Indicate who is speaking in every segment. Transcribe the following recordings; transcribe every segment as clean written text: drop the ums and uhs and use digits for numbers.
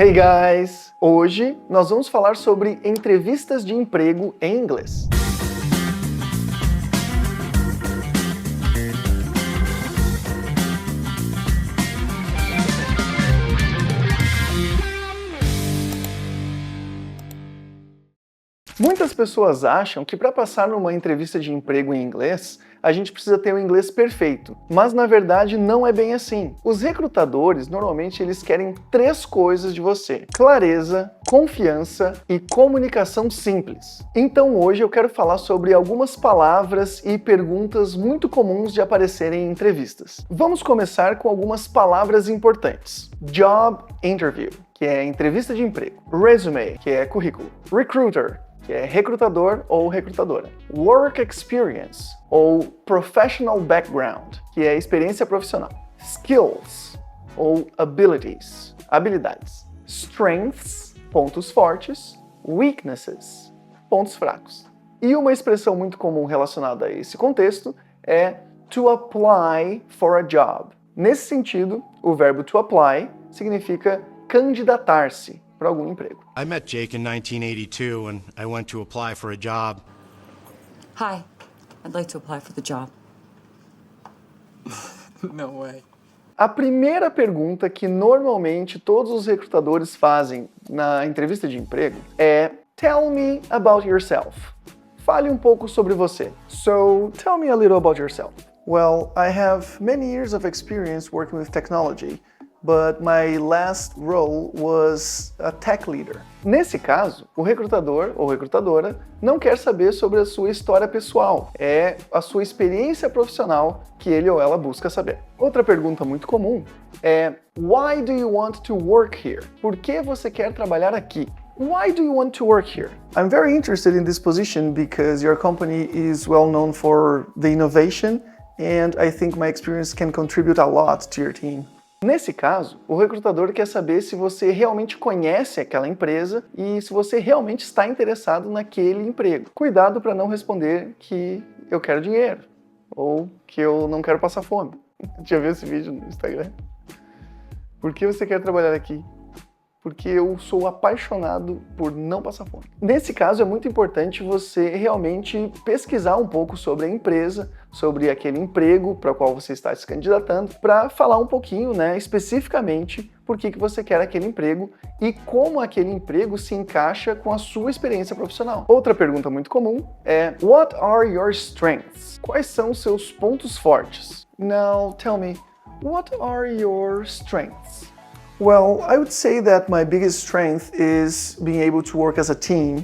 Speaker 1: Hey guys! Hoje nós vamos falar sobre entrevistas de emprego em inglês. Muitas pessoas acham que para passar numa entrevista de emprego em inglês, a gente precisa ter um inglês perfeito, mas na verdade não é bem assim. Os recrutadores, normalmente, eles querem 3 coisas de você: clareza, confiança e comunicação simples. Então hoje eu quero falar sobre algumas palavras e perguntas muito comuns de aparecerem em entrevistas. Vamos começar com algumas palavras importantes. Job interview, que é entrevista de emprego. Resume, que é currículo. Recruiter, que é recrutador ou recrutadora. Work experience, ou professional background, que é experiência profissional. Skills, ou abilities, habilidades. Strengths, pontos fortes. Weaknesses, pontos fracos. E uma expressão muito comum relacionada a esse contexto é to apply for a job. Nesse sentido, o verbo to apply significa candidatar-se para algum emprego.
Speaker 2: I met Jake in 1982 and I went to apply for a job.
Speaker 3: Hi, I'd like to apply for the job.
Speaker 4: No way.
Speaker 1: A primeira pergunta que normalmente todos os recrutadores fazem na entrevista de emprego é Tell me about yourself. Fale um pouco sobre você. So, tell me a little about yourself. Well, I have many years of experience working with technology, but my last role was a tech leader. Nesse caso, o recrutador ou recrutadora não quer saber sobre a sua história pessoal, é a sua experiência profissional que ele ou ela busca saber. Outra pergunta muito comum é Why do you want to work here? Por que você quer trabalhar aqui? Why do you want to work here? I'm very interested in this position because your company is well known for the innovation and I think my experience can contribute a lot to your team. Nesse caso, o recrutador quer saber se você realmente conhece aquela empresa e se você realmente está interessado naquele emprego. Cuidado para não responder que eu quero dinheiro ou que eu não quero passar fome. Já viu esse vídeo no Instagram? Por que você quer trabalhar aqui? Porque eu sou apaixonado por não passar fome. Nesse caso, é muito importante você realmente pesquisar um pouco sobre a empresa, sobre aquele emprego para o qual você está se candidatando, para falar um pouquinho, especificamente por que você quer aquele emprego e como aquele emprego se encaixa com a sua experiência profissional. Outra pergunta muito comum é What are your strengths? Quais são os seus pontos fortes? Now, tell me, what are your strengths? Well, I would say that my biggest strength is being able to work as a team.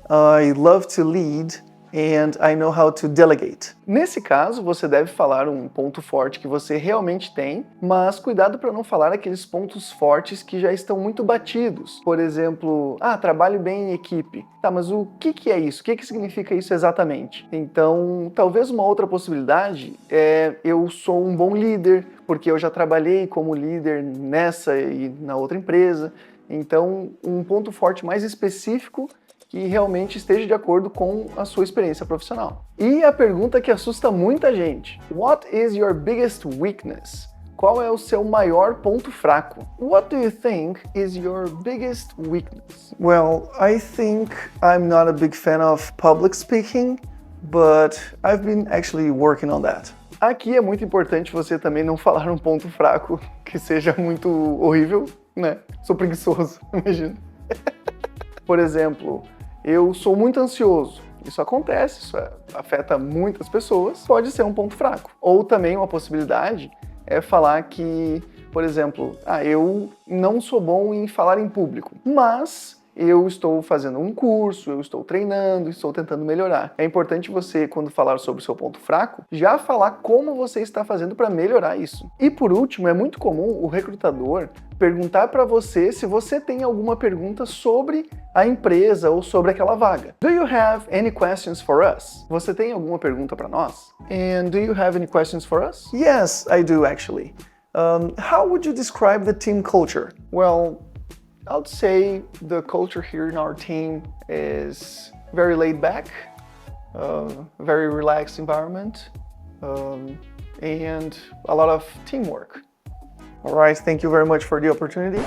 Speaker 1: I love to lead and I know how to delegate. Nesse caso, você deve falar um ponto forte que você realmente tem, mas cuidado para não falar aqueles pontos fortes que já estão muito batidos. Por exemplo, trabalho bem em equipe. Tá, mas o que é isso? O que significa isso exatamente? Então, talvez uma outra possibilidade é eu sou um bom líder, porque eu já trabalhei como líder nessa e na outra empresa. Então, um ponto forte mais específico que realmente esteja de acordo com a sua experiência profissional. E a pergunta que assusta muita gente: What is your biggest weakness? Qual é o seu maior ponto fraco? What do you think is your biggest weakness? Well, I think I'm not a big fan of public speaking, but I've been actually working on that. Aqui é muito importante você também não falar um ponto fraco que seja muito horrível, Sou preguiçoso, imagina. Por exemplo, eu sou muito ansioso. Isso acontece, isso afeta muitas pessoas, pode ser um ponto fraco. Ou também uma possibilidade é falar que, por exemplo, eu não sou bom em falar em público, mas eu estou fazendo um curso, eu estou treinando, estou tentando melhorar. É importante você, quando falar sobre o seu ponto fraco, já falar como você está fazendo para melhorar isso. E por último, é muito comum o recrutador perguntar para você se você tem alguma pergunta sobre a empresa ou sobre aquela vaga. Do you have any questions for us? Você tem alguma pergunta para nós? And do you have any questions for us? Yes, I do actually. How would you describe the team culture? Well, I would say the culture here in our team is very laid back, very relaxed environment, and a lot of teamwork. All right, thank you very much for the opportunity.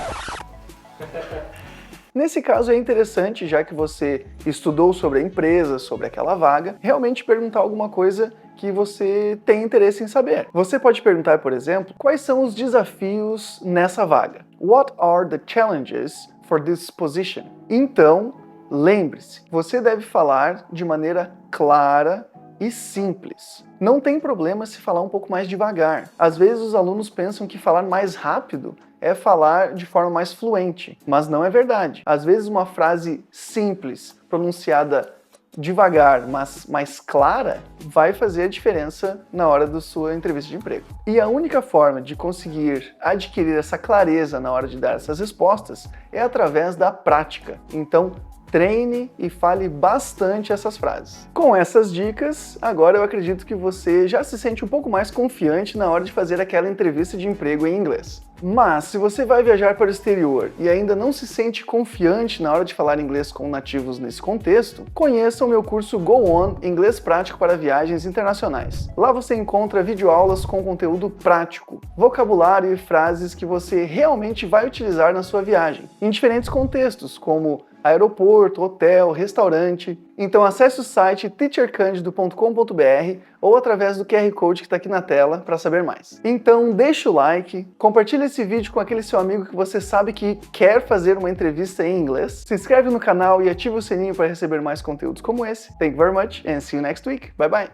Speaker 1: Nesse caso é interessante, já que você estudou sobre a empresa, sobre aquela vaga, realmente perguntar alguma coisa que você tem interesse em saber. Você pode perguntar, por exemplo, quais são os desafios nessa vaga? What are the challenges for this position? Então, lembre-se, você deve falar de maneira clara e simples. Não tem problema se falar um pouco mais devagar. Às vezes os alunos pensam que falar mais rápido é falar de forma mais fluente, mas não é verdade. Às vezes uma frase simples, pronunciada devagar, mas mais clara, vai fazer a diferença na hora da sua entrevista de emprego. E a única forma de conseguir adquirir essa clareza na hora de dar essas respostas é através da prática. Então, treine e fale bastante essas frases. Com essas dicas, agora eu acredito que você já se sente um pouco mais confiante na hora de fazer aquela entrevista de emprego em inglês. Mas, se você vai viajar para o exterior e ainda não se sente confiante na hora de falar inglês com nativos nesse contexto, conheça o meu curso Go On Inglês Prático para Viagens Internacionais. Lá você encontra videoaulas com conteúdo prático, vocabulário e frases que você realmente vai utilizar na sua viagem, em diferentes contextos, como aeroporto, hotel, restaurante. Então acesse o site teachercandido.com.br ou através do QR Code que está aqui na tela para saber mais. Então deixa o like, compartilha esse vídeo com aquele seu amigo que você sabe que quer fazer uma entrevista em inglês, se inscreve no canal e ativa o sininho para receber mais conteúdos como esse. Thank you very much and see you next week. Bye bye!